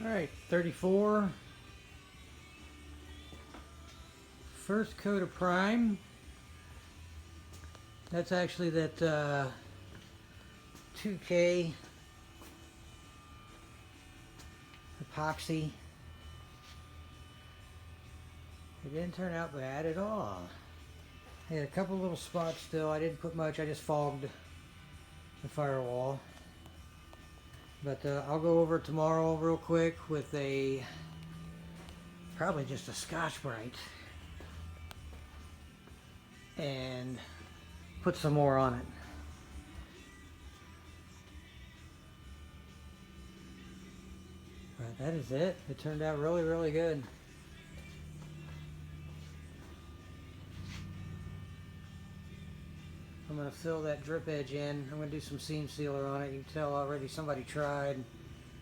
Alright, 34. First coat of prime. That's actually that 2K epoxy. It didn't turn out bad at all. I had a couple little spots still. I didn't put much. I just fogged the firewall. But I'll go over tomorrow real quick with probably just a Scotch-Brite and put some more on it. But that is it. It turned out really, really good. I'm going to fill that drip edge in. I'm going to do some seam sealer on it. You can tell already somebody tried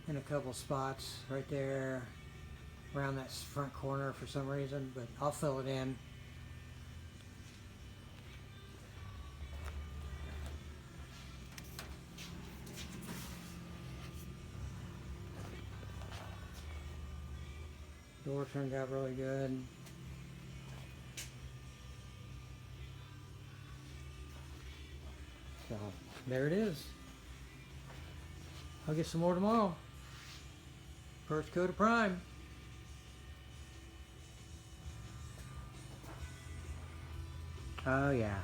in a couple spots right there around that front corner for some reason, but I'll fill it in. Door turned out really good. So there it is. I'll get some more tomorrow. First coat of prime. Oh yeah.